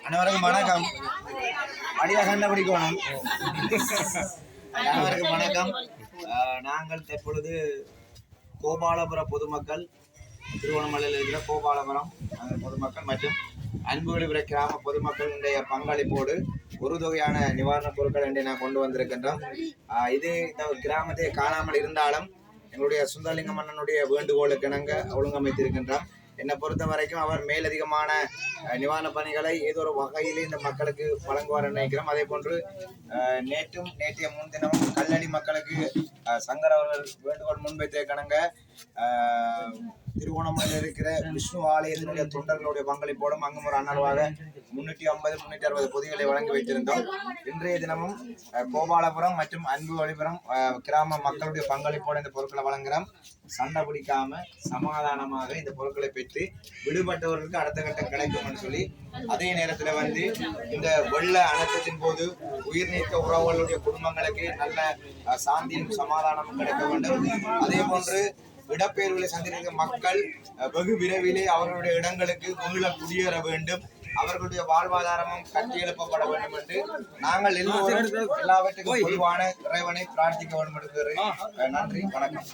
அனைவருக்கும் வணக்கம். அடியா சண்டை பிடிக்கணும். அனைவருக்கும் வணக்கம். நாங்கள் தற்பொழுது கோபாலபுர பொதுமக்கள், திருவண்ணாமலையில் இருக்கிற கோபாலபுரம் பொதுமக்கள் மற்றும் அன்புவிபுர கிராம பொதுமக்களுடைய பங்களிப்போடு ஒரு தொகையான நிவாரணப் பொருட்கள் என்று நான் கொண்டு வந்திருக்கின்றோம். இது இந்த கிராமத்தை காணாமல் இருந்தாலும் எங்களுடைய சுந்தரலிங்கம் அண்ணனுடைய வேண்டுகோளுக்கு இணங்க ஒழுங்கமைத்திருக்கின்றோம். என்னை பொறுத்த வரைக்கும் அவர் மேலதிகமான நிவாரணப் பணிகளை ஏதோ ஒரு வகையிலே இந்த மக்களுக்கு வழங்குவார் நினைக்கிறோம். அதே போன்று நேற்றைய முன்தினமும் கல்லடி மக்களுக்கு சங்கர் அவர்கள் வேண்டுகோள் முன்வைத்த கணங்க திருவோணமலையில் இருக்கிற விஷ்ணு ஆலயத்தினுடைய தொண்டர்களுடைய பங்களிப்போடும் அங்கும் ஒரு அன்னளவாக 350-360 பொதிகளை வழங்கி வைத்திருந்தோம். இன்றைய தினமும் கோபாலபுரம் மற்றும் அன்பு வழிபுரம் கிராம மக்களுடைய பங்களிப்போடு இந்த பொருட்களை வழங்குகிறோம். சண்டை பிடிக்காம சமாதானமாக இந்த பொருட்களை பெற்று விடுபட்டவர்களுக்கு அடுத்த கட்டம் கிடைக்கும் சொல்லி, அதே நேரத்தில் இந்த வெள்ள அனர்த்தத்தின் போது உயிர் நீத்த உறவுகளுடைய குடும்பங்களுக்கு நல்ல சாந்தியும் சமாதானமும் கிடைக்க வேண்டும். அதே போன்று இடப்பெயர்வுகளை சந்தித்த மக்கள் வெகு விரைவிலே அவர்களுடைய இடங்களுக்கு மீள குடியேற வேண்டும், அவர்களுடைய வாழ்வாதாரமும் கட்டி எழுப்பப்பட வேண்டும் என்று நாங்கள் எல்லோரும் எல்லாவற்றுக்கும் பொதுவான இறைவனை பிரார்த்திக்க வேண்டும் என்று நன்றி, வணக்கம்.